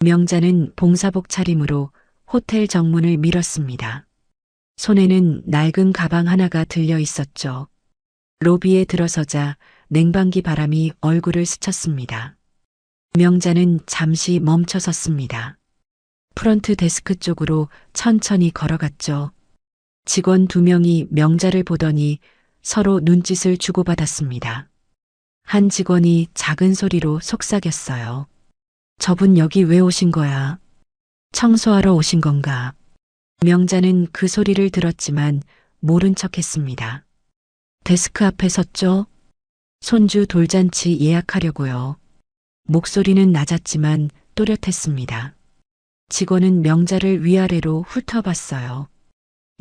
명자는 봉사복 차림으로 호텔 정문을 밀었습니다. 손에는 낡은 가방 하나가 들려 있었죠. 로비에 들어서자 냉방기 바람이 얼굴을 스쳤습니다. 명자는 잠시 멈춰 섰습니다. 프런트 데스크 쪽으로 천천히 걸어갔죠. 직원 2명이 명자를 보더니 서로 눈짓을 주고받았습니다. 한 직원이 작은 소리로 속삭였어요. 저분 여기 왜 오신 거야? 청소하러 오신 건가? 명자는 그 소리를 들었지만 모른 척 했습니다. 데스크 앞에 섰죠? 손주 돌잔치 예약하려고요. 목소리는 낮았지만 또렷했습니다. 직원은 명자를 위아래로 훑어봤어요.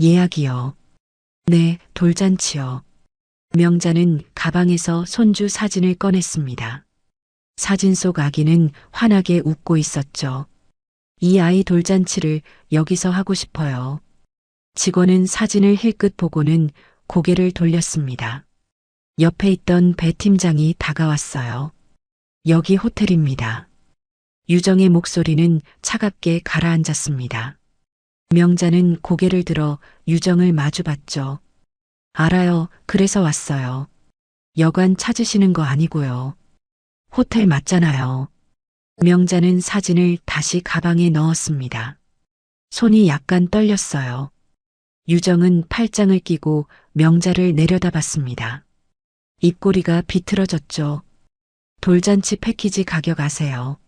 예약이요. 네, 돌잔치요. 명자는 가방에서 손주 사진을 꺼냈습니다. 사진 속 아기는 환하게 웃고 있었죠. 이 아이 돌잔치를 여기서 하고 싶어요. 직원은 사진을 힐끗 보고는 고개를 돌렸습니다. 옆에 있던 배 팀장이 다가왔어요. 여기 호텔입니다. 유정의 목소리는 차갑게 가라앉았습니다. 명자는 고개를 들어 유정을 마주봤죠. 알아요. 그래서 왔어요. 여관 찾으시는 거 아니고요. 호텔 맞잖아요. 명자는 사진을 다시 가방에 넣었습니다. 손이 약간 떨렸어요. 유정은 팔짱을 끼고 명자를 내려다봤습니다. 입꼬리가 비틀어졌죠. 돌잔치 패키지 가격 아세요?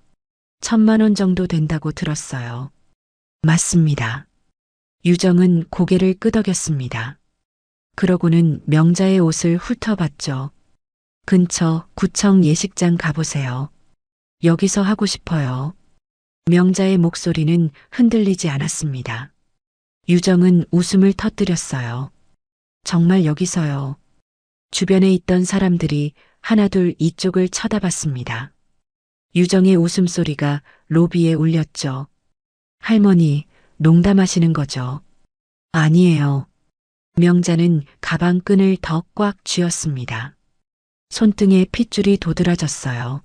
1,000만 원 정도 된다고 들었어요. 맞습니다. 유정은 고개를 끄덕였습니다. 그러고는 명자의 옷을 훑어봤죠. 근처 구청 예식장 가보세요. 여기서 하고 싶어요. 명자의 목소리는 흔들리지 않았습니다. 유정은 웃음을 터뜨렸어요. 정말 여기서요. 주변에 있던 사람들이 하나둘 이쪽을 쳐다봤습니다. 유정의 웃음소리가 로비에 울렸죠. 할머니, 농담하시는 거죠? 아니에요. 명자는 가방 끈을 더 꽉 쥐었습니다. 손등에 핏줄이 도드라졌어요.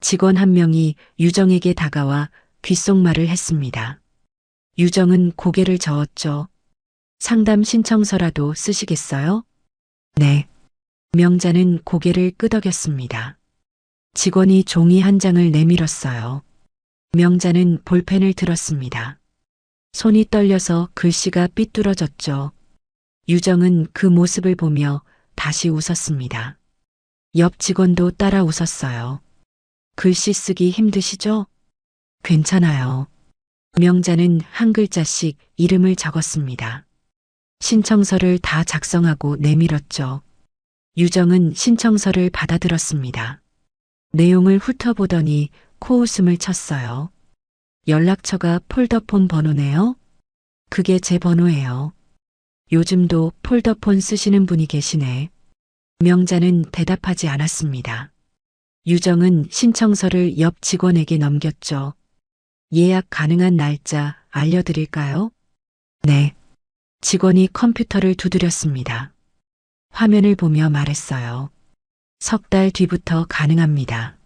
직원 한 명이 유정에게 다가와 귓속말을 했습니다. 유정은 고개를 저었죠. 상담 신청서라도 쓰시겠어요? 네. 명자는 고개를 끄덕였습니다. 직원이 종이 한 장을 내밀었어요. 명자는 볼펜을 들었습니다. 손이 떨려서 글씨가 삐뚤어졌죠. 유정은 그 모습을 보며 다시 웃었습니다. 옆 직원도 따라 웃었어요. 글씨 쓰기 힘드시죠? 괜찮아요. 명자는 한 글자씩 이름을 적었습니다. 신청서를 다 작성하고 내밀었죠. 유정은 신청서를 받아들었습니다. 내용을 훑어보더니 코웃음을 쳤어요. 연락처가 폴더폰 번호네요? 그게 제 번호예요. 요즘도 폴더폰 쓰시는 분이 계시네. 명자는 대답하지 않았습니다. 유정은 신청서를 옆 직원에게 넘겼죠. 예약 가능한 날짜 알려드릴까요? 네. 직원이 컴퓨터를 두드렸습니다. 화면을 보며 말했어요. 3달 뒤부터 가능합니다.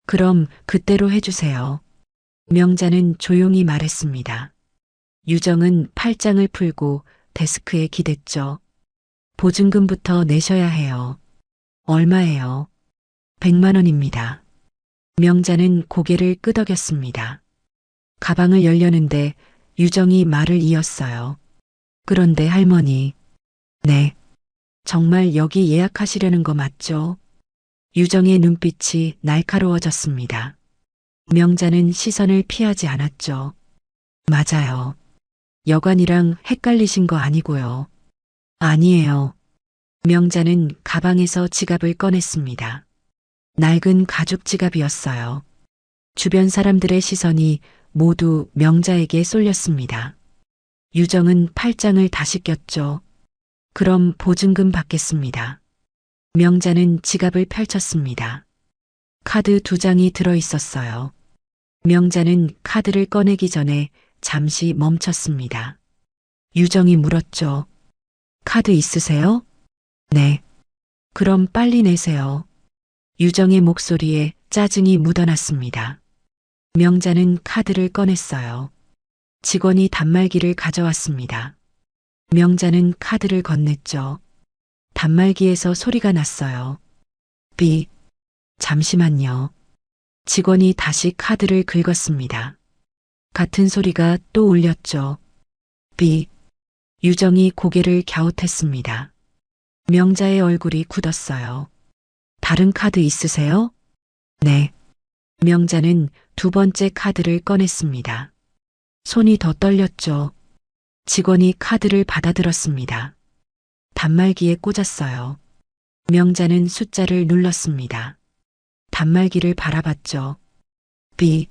그럼 그때로 해주세요. 명자는 조용히 말했습니다. 유정은 팔짱을 풀고 데스크에 기댔죠. 보증금부터 내셔야 해요. 얼마예요? 100만 원입니다. 명자는 고개를 끄덕였습니다. 가방을 열려는데 유정이 말을 이었어요. 그런데 할머니. 네. 정말 여기 예약하시려는 거 맞죠? 유정의 눈빛이 날카로워졌습니다. 명자는 시선을 피하지 않았죠. 맞아요. 여관이랑 헷갈리신 거 아니고요. 아니에요. 명자는 가방에서 지갑을 꺼냈습니다. 낡은 가죽 지갑이었어요. 주변 사람들의 시선이 모두 명자에게 쏠렸습니다. 유정은 팔짱을 다시 꼈죠. 그럼 보증금 받겠습니다. 명자는 지갑을 펼쳤습니다. 카드 2장이 들어 있었어요. 명자는 카드를 꺼내기 전에 잠시 멈췄습니다. 유정이 물었죠. 카드 있으세요? 네. 그럼 빨리 내세요. 유정의 목소리에 짜증이 묻어났습니다. 명자는 카드를 꺼냈어요. 직원이 단말기를 가져왔습니다. 명자는 카드를 건넸죠. 단말기에서 소리가 났어요. 삐. 잠시만요. 직원이 다시 카드를 긁었습니다. 같은 소리가 또 울렸죠. 삐. 유정이 고개를 갸웃했습니다. 명자의 얼굴이 굳었어요. 다른 카드 있으세요? 네. 명자는 두 번째 카드를 꺼냈습니다. 손이 더 떨렸죠. 직원이 카드를 받아들었습니다. 단말기에 꽂았어요. 명자는 숫자를 눌렀습니다. 단말기를 바라봤죠. 삐.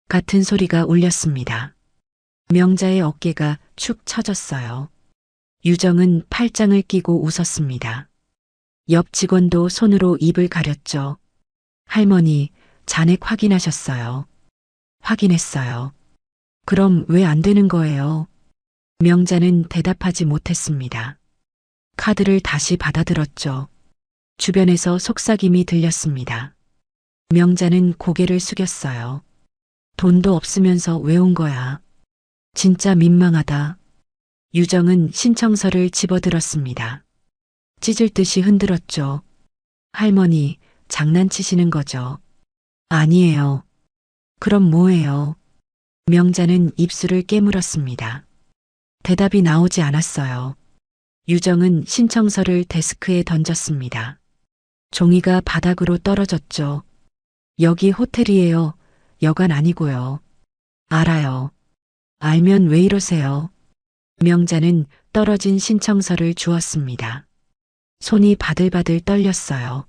같은 소리가 울렸습니다. 명자의 어깨가 축 처졌어요. 유정은 팔짱을 끼고 웃었습니다. 옆 직원도 손으로 입을 가렸죠. 할머니, 잔액 확인하셨어요. 확인했어요. 그럼 왜 안 되는 거예요? 명자는 대답하지 못했습니다. 카드를 다시 받아들었죠. 주변에서 속삭임이 들렸습니다. 명자는 고개를 숙였어요. 돈도 없으면서 왜 온 거야? 진짜 민망하다. 유정은 신청서를 집어들었습니다. 찢을 듯이 흔들었죠. 할머니, 장난치시는 거죠? 아니에요. 그럼 뭐예요? 명자는 입술을 깨물었습니다. 대답이 나오지 않았어요. 유정은 신청서를 데스크에 던졌습니다. 종이가 바닥으로 떨어졌죠. 여기 호텔이에요. 여관 아니고요. 알아요. 알면 왜 이러세요? 명자는 떨어진 신청서를 주었습니다. 손이 바들바들 떨렸어요.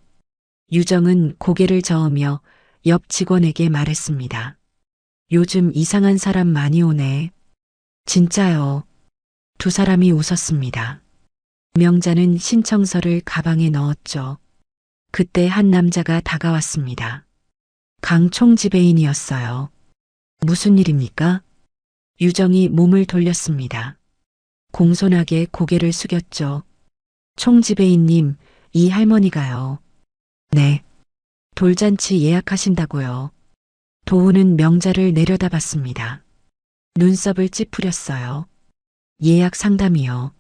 유정은 고개를 저으며 옆 직원에게 말했습니다. 요즘 이상한 사람 많이 오네. 진짜요. 두 사람이 웃었습니다. 명자는 신청서를 가방에 넣었죠. 그때 한 남자가 다가왔습니다. 강 총지배인이었어요. 무슨 일입니까? 유정이 몸을 돌렸습니다. 공손하게 고개를 숙였죠. 총지배인님, 이 할머니가요. 네. 돌잔치 예약하신다고요. 도우는 명자를 내려다봤습니다. 눈썹을 찌푸렸어요. 예약 상담이요.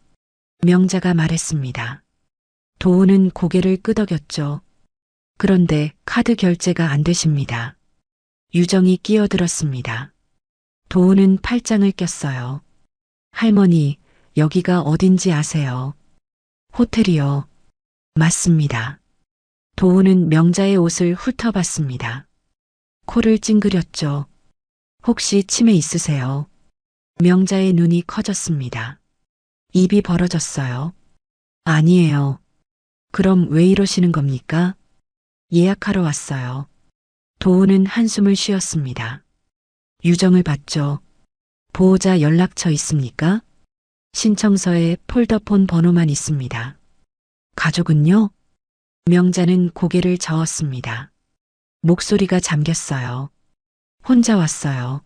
명자가 말했습니다. 도우는 고개를 끄덕였죠. 그런데 카드 결제가 안 되십니다. 유정이 끼어들었습니다. 도우는 팔짱을 꼈어요. 할머니, 여기가 어딘지 아세요? 호텔이요. 맞습니다. 도우는 명자의 옷을 훑어봤습니다. 코를 찡그렸죠. 혹시 치매 있으세요? 명자의 눈이 커졌습니다. 입이 벌어졌어요. 아니에요. 그럼 왜 이러시는 겁니까? 예약하러 왔어요. 도우는 한숨을 쉬었습니다. 유정을 봤죠. 보호자 연락처 있습니까? 신청서에 폴더폰 번호만 있습니다. 가족은요? 명자는 고개를 저었습니다. 목소리가 잠겼어요. 혼자 왔어요.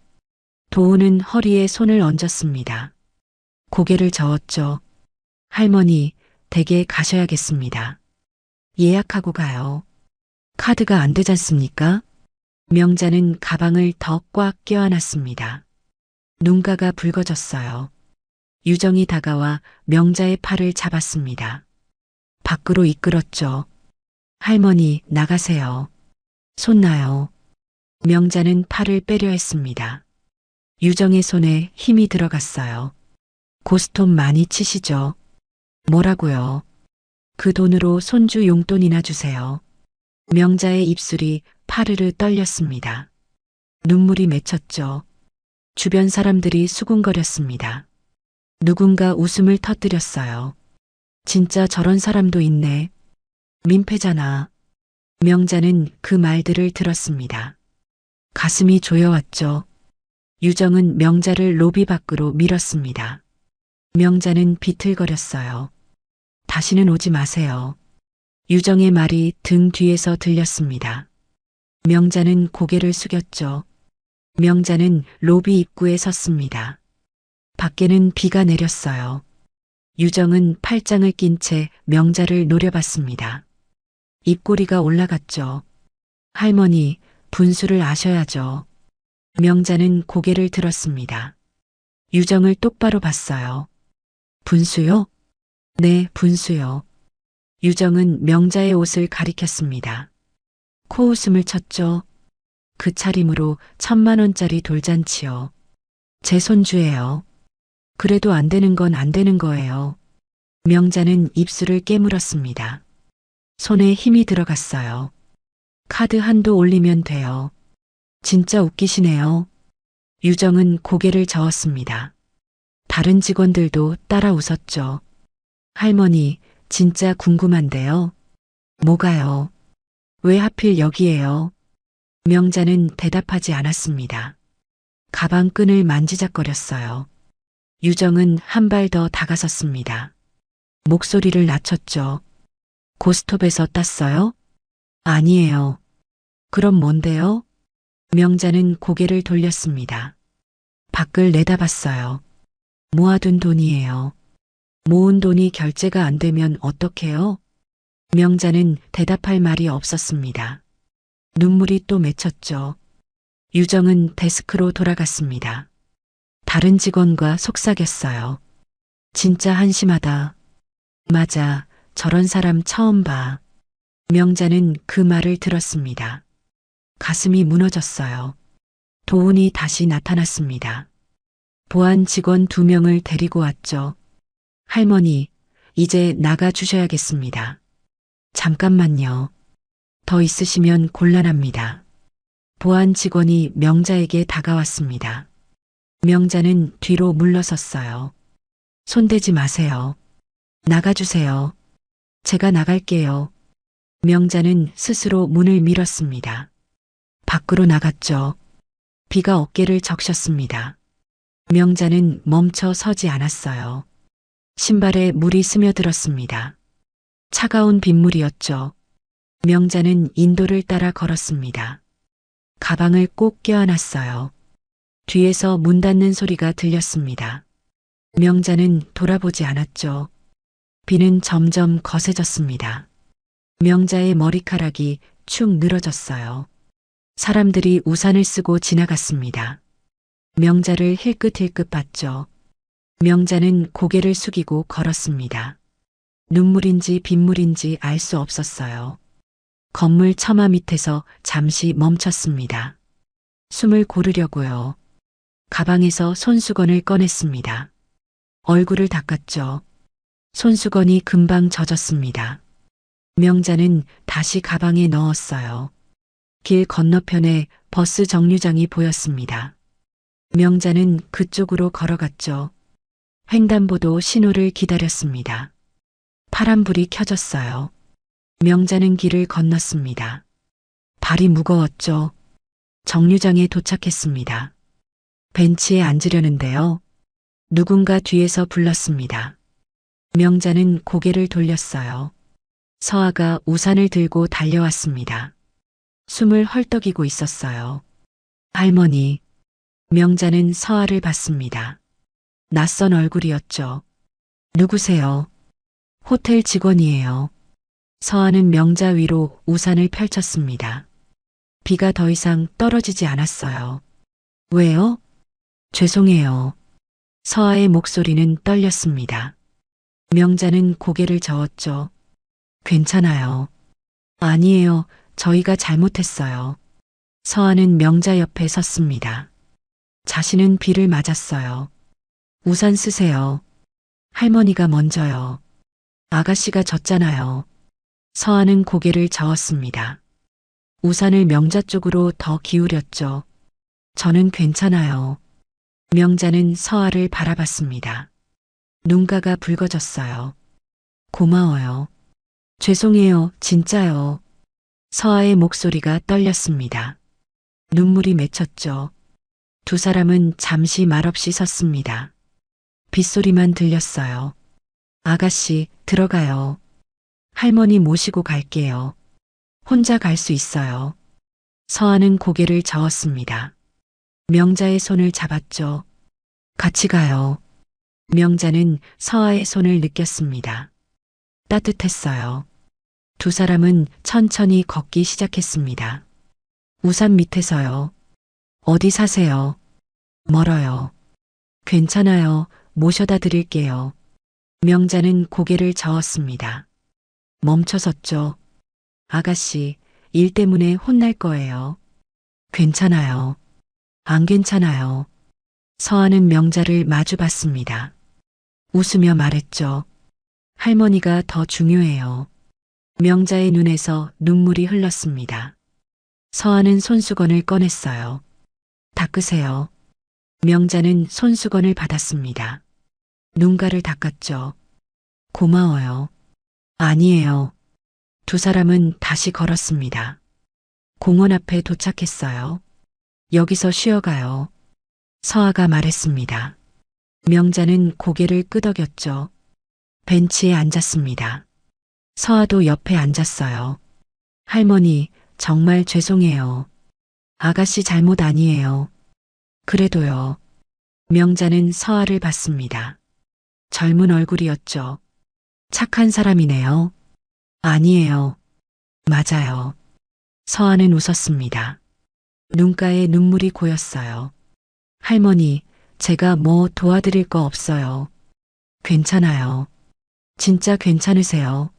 도우는 허리에 손을 얹었습니다. 고개를 저었죠. 할머니, 댁에 가셔야겠습니다. 예약하고 가요. 카드가 안 되잖습니까? 명자는 가방을 더 꽉 껴안았습니다. 눈가가 붉어졌어요. 유정이 다가와 명자의 팔을 잡았습니다. 밖으로 이끌었죠. 할머니, 나가세요. 손 놔요. 명자는 팔을 빼려 했습니다. 유정의 손에 힘이 들어갔어요. 고스톱 많이 치시죠? 뭐라고요? 그 돈으로 손주 용돈이나 주세요. 명자의 입술이 파르르 떨렸습니다. 눈물이 맺혔죠. 주변 사람들이 수군거렸습니다. 누군가 웃음을 터뜨렸어요. 진짜 저런 사람도 있네. 민폐잖아. 명자는 그 말들을 들었습니다. 가슴이 조여왔죠. 유정은 명자를 로비 밖으로 밀었습니다. 명자는 비틀거렸어요. 다시는 오지 마세요. 유정의 말이 등 뒤에서 들렸습니다. 명자는 고개를 숙였죠. 명자는 로비 입구에 섰습니다. 밖에는 비가 내렸어요. 유정은 팔짱을 낀 채 명자를 노려봤습니다. 입꼬리가 올라갔죠. 할머니, 분수를 아셔야죠. 명자는 고개를 들었습니다. 유정을 똑바로 봤어요. 분수요? 네, 분수요. 유정은 명자의 옷을 가리켰습니다. 코웃음을 쳤죠. 그 차림으로 1,000만 원짜리 돌잔치요. 제 손주예요. 그래도 안 되는 건 안 되는 거예요. 명자는 입술을 깨물었습니다. 손에 힘이 들어갔어요. 카드 한도 올리면 돼요. 진짜 웃기시네요. 유정은 고개를 저었습니다. 다른 직원들도 따라 웃었죠. 할머니, 진짜 궁금한데요. 뭐가요? 왜 하필 여기에요? 명자는 대답하지 않았습니다. 가방 끈을 만지작거렸어요. 유정은 한 발 더 다가섰습니다. 목소리를 낮췄죠. 고스톱에서 땄어요? 아니에요. 그럼 뭔데요? 명자는 고개를 돌렸습니다. 밖을 내다봤어요. 모아둔 돈이에요. 모은 돈이 결제가 안 되면 어떡해요? 명자는 대답할 말이 없었습니다. 눈물이 또 맺혔죠. 유정은 데스크로 돌아갔습니다. 다른 직원과 속삭였어요. 진짜 한심하다. 맞아, 저런 사람 처음 봐. 명자는 그 말을 들었습니다. 가슴이 무너졌어요. 도훈이 다시 나타났습니다. 보안 직원 2명을 데리고 왔죠. 할머니, 이제 나가 주셔야겠습니다. 잠깐만요. 더 있으시면 곤란합니다. 보안 직원이 명자에게 다가왔습니다. 명자는 뒤로 물러섰어요. 손대지 마세요. 나가주세요. 제가 나갈게요. 명자는 스스로 문을 밀었습니다. 밖으로 나갔죠. 비가 어깨를 적셨습니다. 명자는 멈춰 서지 않았어요. 신발에 물이 스며들었습니다. 차가운 빗물이었죠. 명자는 인도를 따라 걸었습니다. 가방을 꼭 껴안았어요. 뒤에서 문 닫는 소리가 들렸습니다. 명자는 돌아보지 않았죠. 비는 점점 거세졌습니다. 명자의 머리카락이 축 늘어졌어요. 사람들이 우산을 쓰고 지나갔습니다. 명자를 힐끗힐끗 봤죠. 명자는 고개를 숙이고 걸었습니다. 눈물인지 빗물인지 알 수 없었어요. 건물 처마 밑에서 잠시 멈췄습니다. 숨을 고르려고요. 가방에서 손수건을 꺼냈습니다. 얼굴을 닦았죠. 손수건이 금방 젖었습니다. 명자는 다시 가방에 넣었어요. 길 건너편에 버스 정류장이 보였습니다. 명자는 그쪽으로 걸어갔죠. 횡단보도 신호를 기다렸습니다. 파란불이 켜졌어요. 명자는 길을 건넜습니다. 발이 무거웠죠. 정류장에 도착했습니다. 벤치에 앉으려는데요. 누군가 뒤에서 불렀습니다. 명자는 고개를 돌렸어요. 서아가 우산을 들고 달려왔습니다. 숨을 헐떡이고 있었어요. 할머니. 명자는 서아를 봤습니다. 낯선 얼굴이었죠. 누구세요? 호텔 직원이에요. 서아는 명자 위로 우산을 펼쳤습니다. 비가 더 이상 떨어지지 않았어요. 왜요? 죄송해요. 서아의 목소리는 떨렸습니다. 명자는 고개를 저었죠. 괜찮아요. 아니에요. 저희가 잘못했어요. 서아는 명자 옆에 섰습니다. 자신은 비를 맞았어요. 우산 쓰세요. 할머니가 먼저요. 아가씨가 졌잖아요. 서아는 고개를 저었습니다. 우산을 명자 쪽으로 더 기울였죠. 저는 괜찮아요. 명자는 서아를 바라봤습니다. 눈가가 붉어졌어요. 고마워요. 죄송해요, 진짜요. 서아의 목소리가 떨렸습니다. 눈물이 맺혔죠. 두 사람은 잠시 말없이 섰습니다. 빗소리만 들렸어요. 아가씨, 들어가요. 할머니 모시고 갈게요. 혼자 갈 수 있어요. 서아는 고개를 저었습니다. 명자의 손을 잡았죠. 같이 가요. 명자는 서아의 손을 느꼈습니다. 따뜻했어요. 두 사람은 천천히 걷기 시작했습니다. 우산 밑에서요. 어디 사세요? 멀어요. 괜찮아요. 모셔다 드릴게요. 명자는 고개를 저었습니다. 멈춰섰죠. 아가씨, 일 때문에 혼날 거예요. 괜찮아요. 안 괜찮아요. 서하는 명자를 마주 봤습니다. 웃으며 말했죠. 할머니가 더 중요해요. 명자의 눈에서 눈물이 흘렀습니다. 서하는 손수건을 꺼냈어요. 닦으세요. 명자는 손수건을 받았습니다. 눈가를 닦았죠. 고마워요. 아니에요. 두 사람은 다시 걸었습니다. 공원 앞에 도착했어요. 여기서 쉬어가요. 서아가 말했습니다. 명자는 고개를 끄덕였죠. 벤치에 앉았습니다. 서아도 옆에 앉았어요. 할머니, 정말 죄송해요. 아가씨 잘못 아니에요. 그래도요. 명자는 서아를 봤습니다. 젊은 얼굴이었죠. 착한 사람이네요. 아니에요. 맞아요. 서아는 웃었습니다. 눈가에 눈물이 고였어요. 할머니, 제가 뭐 도와드릴 거 없어요. 괜찮아요. 진짜 괜찮으세요.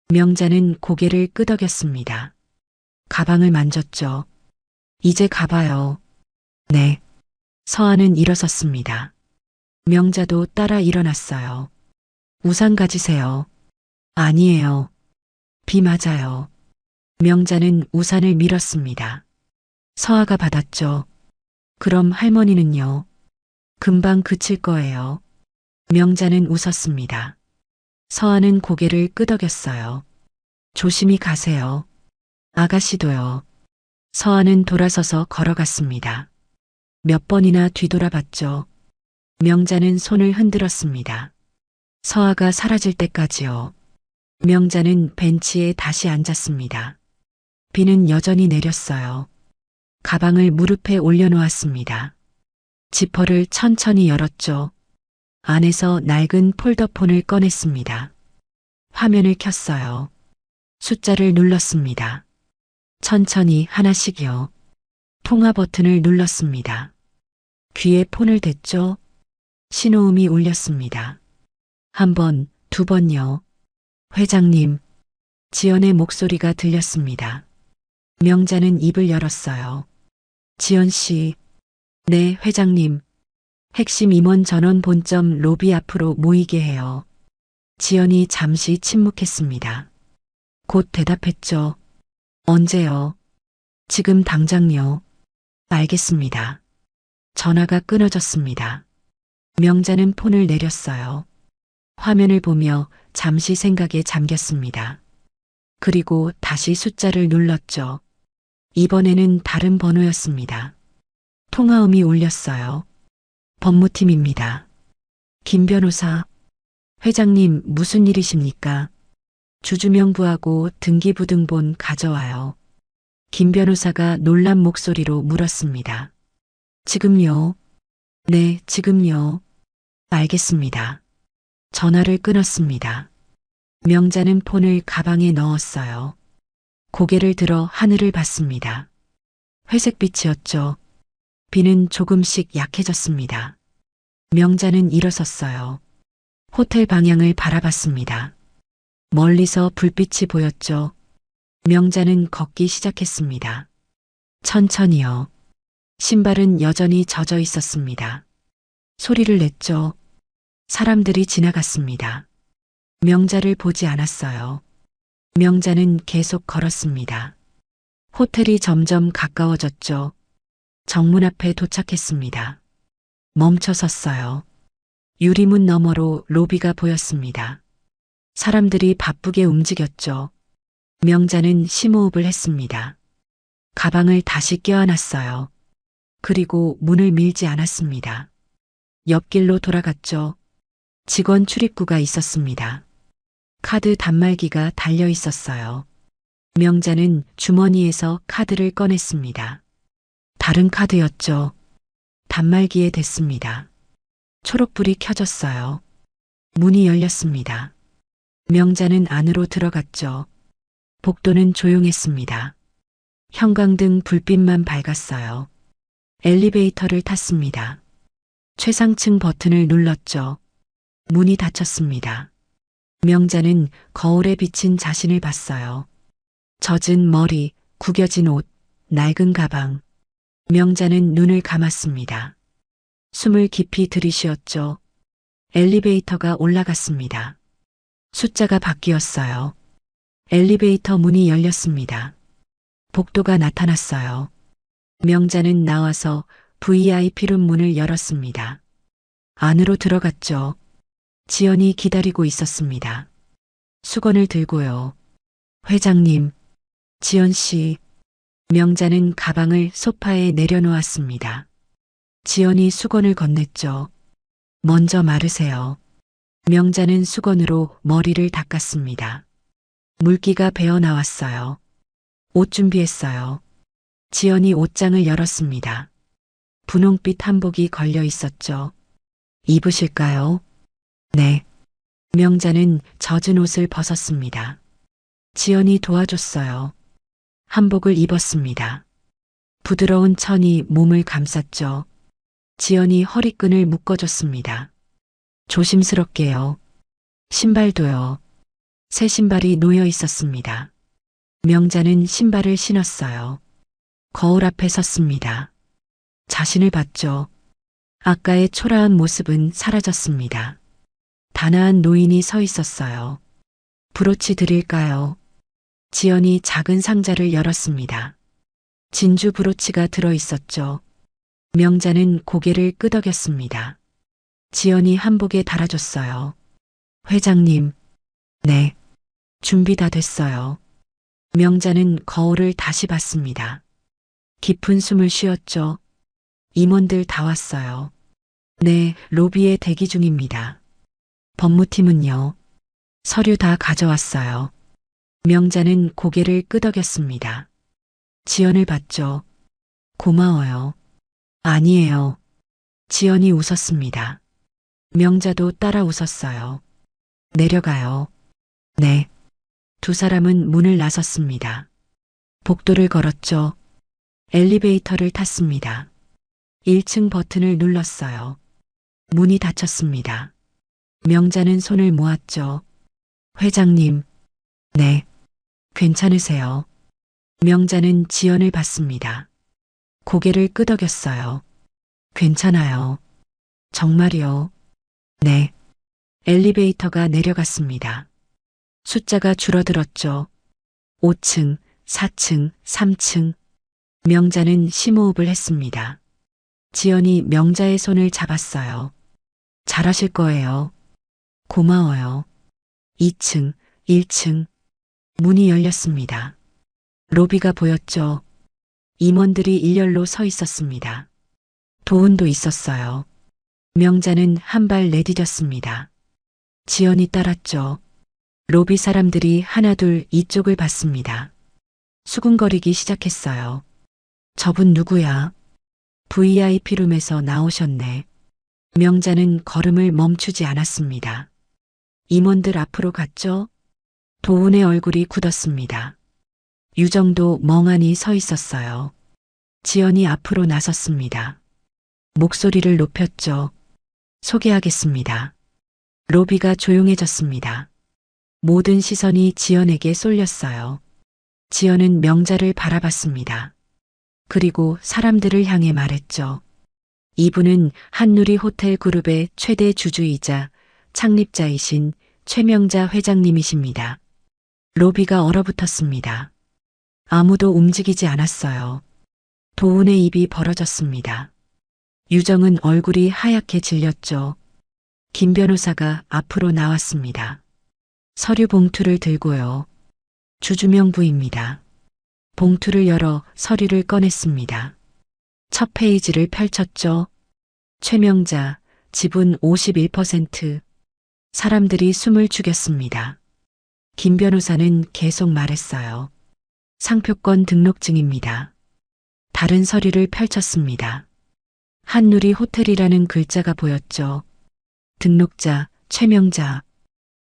명자는 고개를 끄덕였습니다. 가방을 만졌죠. 이제 가봐요. 네. 서아는 일어섰습니다. 명자도 따라 일어났어요. 우산 가지세요. 아니에요. 비 맞아요. 명자는 우산을 밀었습니다. 서아가 받았죠. 그럼 할머니는요? 금방 그칠 거예요. 명자는 웃었습니다. 서아는 고개를 끄덕였어요. 조심히 가세요. 아가씨도요. 서아는 돌아서서 걸어갔습니다. 몇 번이나 뒤돌아봤죠. 명자는 손을 흔들었습니다. 서아가 사라질 때까지요. 명자는 벤치에 다시 앉았습니다. 비는 여전히 내렸어요. 가방을 무릎에 올려놓았습니다. 지퍼를 천천히 열었죠. 안에서 낡은 폴더폰을 꺼냈습니다. 화면을 켰어요. 숫자를 눌렀습니다. 천천히 하나씩이요. 통화 버튼을 눌렀습니다. 귀에 폰을 댔죠. 신호음이 울렸습니다. 한 번, 두 번요. 회장님, 지연의 목소리가 들렸습니다. 명자는 입을 열었어요. 지연 씨, 네, 회장님. 핵심 임원 전원 본점 로비 앞으로 모이게 해요. 지연이 잠시 침묵했습니다. 곧 대답했죠. 언제요? 지금 당장요. 알겠습니다. 전화가 끊어졌습니다. 명자는 폰을 내렸어요. 화면을 보며 잠시 생각에 잠겼습니다. 그리고 다시 숫자를 눌렀죠. 이번에는 다른 번호였습니다. 통화음이 울렸어요. 법무팀입니다. 김 변호사. 회장님, 무슨 일이십니까? 주주명부하고 등기부등본 가져와요. 김 변호사가 놀란 목소리로 물었습니다. 지금요? 네, 지금요. 알겠습니다. 전화를 끊었습니다. 명자는 폰을 가방에 넣었어요. 고개를 들어 하늘을 봤습니다. 회색빛이었죠. 비는 조금씩 약해졌습니다. 명자는 일어섰어요. 호텔 방향을 바라봤습니다. 멀리서 불빛이 보였죠. 명자는 걷기 시작했습니다. 천천히요. 신발은 여전히 젖어 있었습니다. 소리를 냈죠. 사람들이 지나갔습니다. 명자를 보지 않았어요. 명자는 계속 걸었습니다. 호텔이 점점 가까워졌죠. 정문 앞에 도착했습니다. 멈춰 섰어요. 유리문 너머로 로비가 보였습니다. 사람들이 바쁘게 움직였죠. 명자는 심호흡을 했습니다. 가방을 다시 껴안았어요. 그리고 문을 밀지 않았습니다. 옆길로 돌아갔죠. 직원 출입구가 있었습니다. 카드 단말기가 달려 있었어요. 명자는 주머니에서 카드를 꺼냈습니다. 다른 카드였죠. 단말기에 댔습니다. 초록불이 켜졌어요. 문이 열렸습니다. 명자는 안으로 들어갔죠. 복도는 조용했습니다. 형광등 불빛만 밝았어요. 엘리베이터를 탔습니다. 최상층 버튼을 눌렀죠. 문이 닫혔습니다. 명자는 거울에 비친 자신을 봤어요. 젖은 머리, 구겨진 옷, 낡은 가방. 명자는 눈을 감았습니다. 숨을 깊이 들이쉬었죠. 엘리베이터가 올라갔습니다. 숫자가 바뀌었어요. 엘리베이터 문이 열렸습니다. 복도가 나타났어요. 명자는 나와서 VIP룸 문을 열었습니다. 안으로 들어갔죠. 지연이 기다리고 있었습니다. 수건을 들고요. 회장님, 지연 씨. 명자는 가방을 소파에 내려놓았습니다. 지연이 수건을 건넸죠. 먼저 마르세요. 명자는 수건으로 머리를 닦았습니다. 물기가 배어 나왔어요. 옷 준비했어요. 지연이 옷장을 열었습니다. 분홍빛 한복이 걸려 있었죠. 입으실까요? 네. 명자는 젖은 옷을 벗었습니다. 지연이 도와줬어요. 한복을 입었습니다. 부드러운 천이 몸을 감쌌죠. 지연이 허리끈을 묶어줬습니다. 조심스럽게요. 신발도요. 새 신발이 놓여 있었습니다. 명자는 신발을 신었어요. 거울 앞에 섰습니다. 자신을 봤죠. 아까의 초라한 모습은 사라졌습니다. 단아한 노인이 서 있었어요. 브로치 드릴까요? 지연이 작은 상자를 열었습니다. 진주 브로치가 들어 있었죠. 명자는 고개를 끄덕였습니다. 지연이 한복에 달아줬어요. 회장님. 네. 준비 다 됐어요. 명자는 거울을 다시 봤습니다. 깊은 숨을 쉬었죠. 임원들 다 왔어요. 네, 로비에 대기 중입니다. 법무팀은요? 서류 다 가져왔어요. 명자는 고개를 끄덕였습니다. 지연을 봤죠. 고마워요. 아니에요. 지연이 웃었습니다. 명자도 따라 웃었어요. 내려가요. 네. 두 사람은 문을 나섰습니다. 복도를 걸었죠. 엘리베이터를 탔습니다. 1층 버튼을 눌렀어요. 문이 닫혔습니다. 명자는 손을 모았죠. 회장님. 네. 괜찮으세요? 명자는 지연을 봤습니다. 고개를 끄덕였어요. 괜찮아요. 정말이요? 네. 엘리베이터가 내려갔습니다. 숫자가 줄어들었죠. 5층, 4층, 3층. 명자는 심호흡을 했습니다. 지연이 명자의 손을 잡았어요. 잘하실 거예요. 고마워요. 2층, 1층. 문이 열렸습니다. 로비가 보였죠. 임원들이 일렬로 서 있었습니다. 도훈도 있었어요. 명자는 한 발 내디뎠습니다. 지연이 따랐죠. 로비 사람들이 하나둘 이쪽을 봤습니다. 수군거리기 시작했어요. 저분 누구야? VIP룸에서 나오셨네. 명자는 걸음을 멈추지 않았습니다. 임원들 앞으로 갔죠? 도훈의 얼굴이 굳었습니다. 유정도 멍하니 서 있었어요. 지연이 앞으로 나섰습니다. 목소리를 높였죠. 소개하겠습니다. 로비가 조용해졌습니다. 모든 시선이 지연에게 쏠렸어요. 지연은 명자를 바라봤습니다. 그리고 사람들을 향해 말했죠. 이분은 한누리 호텔 그룹의 최대 주주이자 창립자이신 최명자 회장님이십니다. 로비가 얼어붙었습니다. 아무도 움직이지 않았어요. 도훈의 입이 벌어졌습니다. 유정은 얼굴이 하얗게 질렸죠. 김 변호사가 앞으로 나왔습니다. 서류 봉투를 들고요. 주주명부입니다. 봉투를 열어 서류를 꺼냈습니다. 첫 페이지를 펼쳤죠. 최명자, 지분 51%. 사람들이 숨을 죽였습니다. 김 변호사는 계속 말했어요. 상표권 등록증입니다. 다른 서류를 펼쳤습니다. 한누리 호텔이라는 글자가 보였죠. 등록자, 최명자.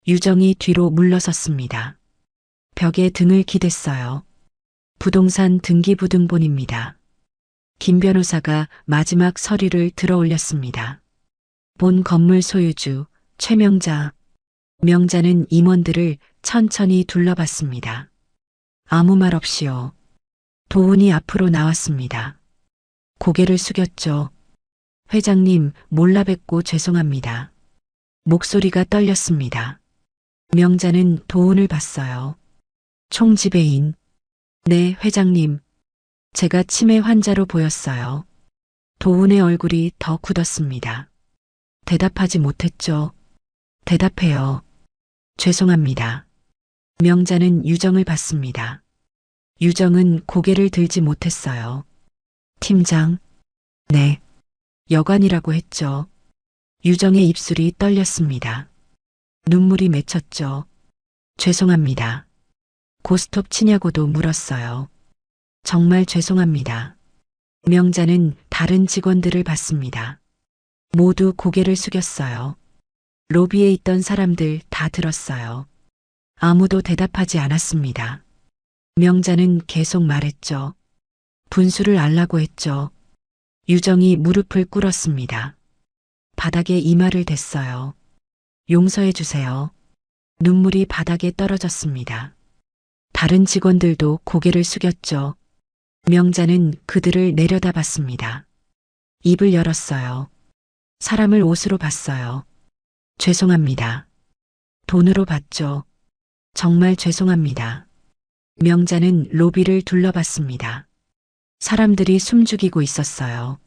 유정이 뒤로 물러섰습니다. 벽에 등을 기댔어요. 부동산 등기부등본입니다. 김 변호사가 마지막 서류를 들어 올렸습니다. 본 건물 소유주 최명자. 명자는 임원들을 천천히 둘러봤습니다. 아무 말 없이요. 도훈이 앞으로 나왔습니다. 고개를 숙였죠. 회장님, 몰라 뵙고 죄송합니다. 목소리가 떨렸습니다. 명자는 도훈을 봤어요. 총지배인. 네, 회장님. 제가 치매 환자로 보였어요. 도훈의 얼굴이 더 굳었습니다. 대답하지 못했죠. 대답해요. 죄송합니다. 명자는 유정을 봤습니다. 유정은 고개를 들지 못했어요. 팀장. 네. 여관이라고 했죠. 유정의 입술이 떨렸습니다. 눈물이 맺혔죠. 죄송합니다. 고스톱 치냐고도 물었어요. 정말 죄송합니다. 명자는 다른 직원들을 봤습니다. 모두 고개를 숙였어요. 로비에 있던 사람들 다 들었어요. 아무도 대답하지 않았습니다. 명자는 계속 말했죠. 분수를 알라고 했죠. 유정이 무릎을 꿇었습니다. 바닥에 이마를 댔어요. 용서해 주세요. 눈물이 바닥에 떨어졌습니다. 다른 직원들도 고개를 숙였죠. 명자는 그들을 내려다봤습니다. 입을 열었어요. 사람을 옷으로 봤어요. 죄송합니다. 돈으로 봤죠. 정말 죄송합니다. 명자는 로비를 둘러봤습니다. 사람들이 숨죽이고 있었어요.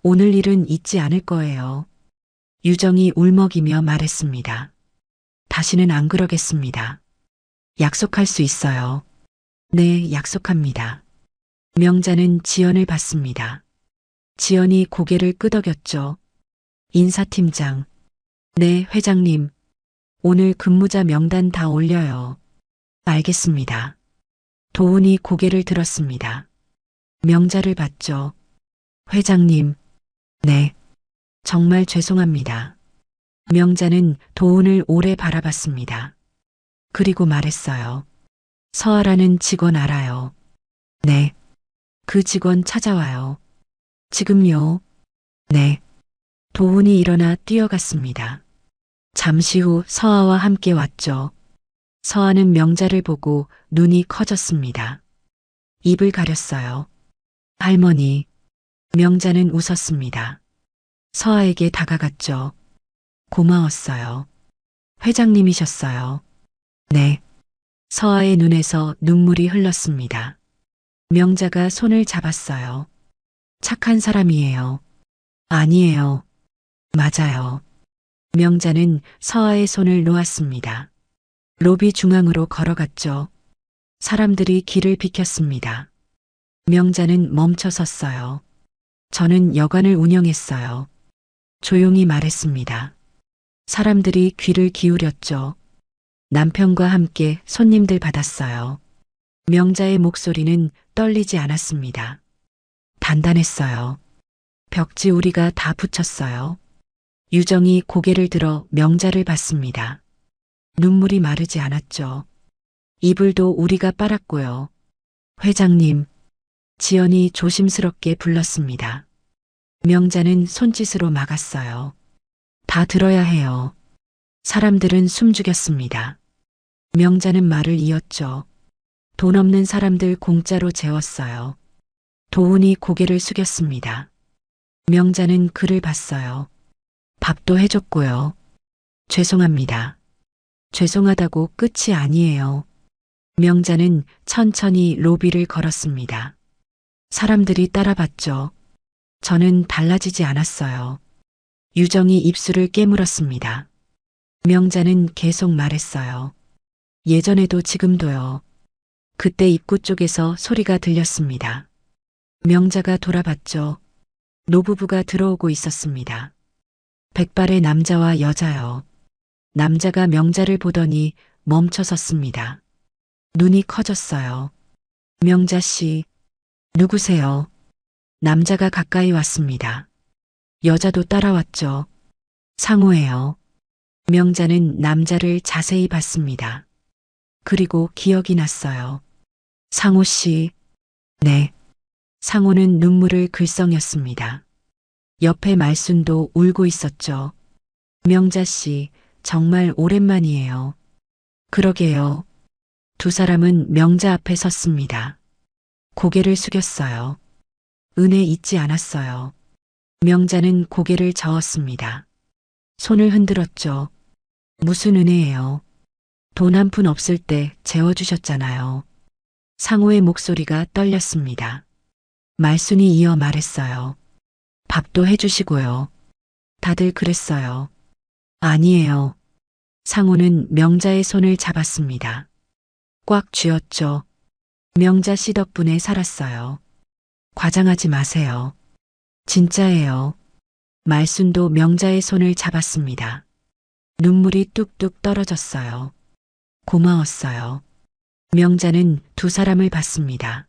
오늘 일은 잊지 않을 거예요. 유정이 울먹이며 말했습니다. 다시는 안 그러겠습니다. 약속할 수 있어요. 네, 약속합니다. 명자는 지연을 봤습니다. 지연이 고개를 끄덕였죠. 인사팀장. 네, 회장님. 오늘 근무자 명단 다 올려요. 알겠습니다. 도훈이 고개를 들었습니다. 명자를 봤죠. 회장님. 네. 정말 죄송합니다. 명자는 도훈을 오래 바라봤습니다. 그리고 말했어요. 서아라는 직원 알아요. 네. 그 직원 찾아와요. 지금요? 네. 도훈이 일어나 뛰어갔습니다. 잠시 후 서아와 함께 왔죠. 서아는 명자를 보고 눈이 커졌습니다. 입을 가렸어요. 할머니. 명자는 웃었습니다. 서아에게 다가갔죠. 고마웠어요. 회장님이셨어요. 네. 서아의 눈에서 눈물이 흘렀습니다. 명자가 손을 잡았어요. 착한 사람이에요. 아니에요. 맞아요. 명자는 서아의 손을 놓았습니다. 로비 중앙으로 걸어갔죠. 사람들이 길을 비켰습니다. 명자는 멈춰 섰어요. 저는 여관을 운영했어요. 조용히 말했습니다. 사람들이 귀를 기울였죠. 남편과 함께 손님들 받았어요. 명자의 목소리는 떨리지 않았습니다. 단단했어요. 벽지 우리가 다 붙였어요. 유정이 고개를 들어 명자를 봤습니다. 눈물이 마르지 않았죠. 이불도 우리가 빨았고요. 회장님. 지연이 조심스럽게 불렀습니다. 명자는 손짓으로 막았어요. 다 들어야 해요. 사람들은 숨죽였습니다. 명자는 말을 이었죠. 돈 없는 사람들 공짜로 재웠어요. 도훈이 고개를 숙였습니다. 명자는 그를 봤어요. 밥도 해줬고요. 죄송합니다. 죄송하다고 끝이 아니에요. 명자는 천천히 로비를 걸었습니다. 사람들이 따라봤죠. 저는 달라지지 않았어요. 유정이 입술을 깨물었습니다. 명자는 계속 말했어요. 예전에도 지금도요. 그때 입구 쪽에서 소리가 들렸습니다. 명자가 돌아봤죠. 노부부가 들어오고 있었습니다. 백발의 남자와 여자요. 남자가 명자를 보더니 멈춰 섰습니다. 눈이 커졌어요. 명자 씨, 누구세요? 남자가 가까이 왔습니다. 여자도 따라왔죠. 상호예요. 명자는 남자를 자세히 봤습니다. 그리고 기억이 났어요. 상호 씨. 네. 상호는 눈물을 글썽였습니다. 옆에 말순도 울고 있었죠. 명자 씨, 정말 오랜만이에요. 그러게요. 두 사람은 명자 앞에 섰습니다. 고개를 숙였어요. 은혜 잊지 않았어요. 명자는 고개를 저었습니다. 손을 흔들었죠. 무슨 은혜예요. 돈 한 푼 없을 때 재워주셨잖아요. 상호의 목소리가 떨렸습니다. 말순이 이어 말했어요. 밥도 해주시고요. 다들 그랬어요. 아니에요. 상호는 명자의 손을 잡았습니다. 꽉 쥐었죠. 명자 씨 덕분에 살았어요. 과장하지 마세요. 진짜예요. 말순도 명자의 손을 잡았습니다. 눈물이 뚝뚝 떨어졌어요. 고마웠어요. 명자는 두 사람을 봤습니다.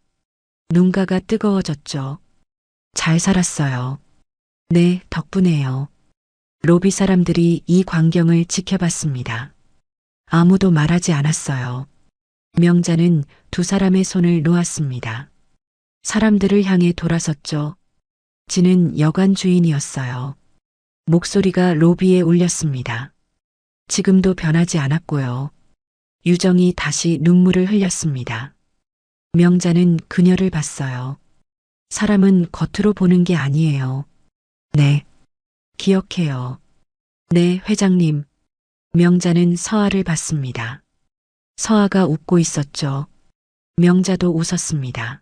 눈가가 뜨거워졌죠. 잘 살았어요. 네, 덕분에요. 로비 사람들이 이 광경을 지켜봤습니다. 아무도 말하지 않았어요. 명자는 두 사람의 손을 놓았습니다. 사람들을 향해 돌아섰죠. 지는 여관 주인이었어요. 목소리가 로비에 울렸습니다. 지금도 변하지 않았고요. 유정이 다시 눈물을 흘렸습니다. 명자는 그녀를 봤어요. 사람은 겉으로 보는 게 아니에요. 네. 기억해요. 네, 회장님. 명자는 서아를 봤습니다. 서아가 웃고 있었죠. 명자도 웃었습니다.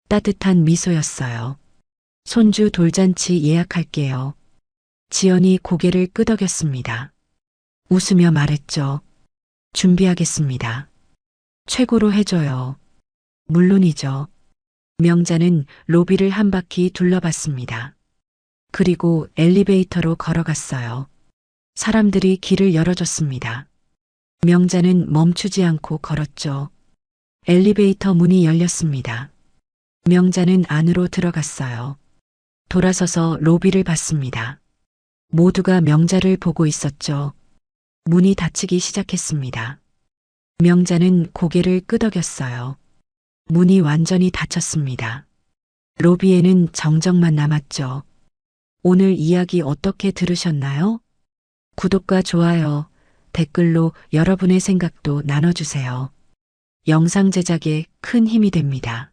따뜻한 미소였어요. 손주 돌잔치 예약할게요. 지연이 고개를 끄덕였습니다. 웃으며 말했죠. 준비하겠습니다. 최고로 해줘요. 물론이죠. 명자는 로비를 한 바퀴 둘러봤습니다. 그리고 엘리베이터로 걸어갔어요. 사람들이 길을 열어줬습니다. 명자는 멈추지 않고 걸었죠. 엘리베이터 문이 열렸습니다. 명자는 안으로 들어갔어요. 돌아서서 로비를 봤습니다. 모두가 명자를 보고 있었죠. 문이 닫히기 시작했습니다. 명자는 고개를 끄덕였어요. 문이 완전히 닫혔습니다. 로비에는 정적만 남았죠. 오늘 이야기 어떻게 들으셨나요? 구독과 좋아요, 댓글로 여러분의 생각도 나눠주세요. 영상 제작에 큰 힘이 됩니다.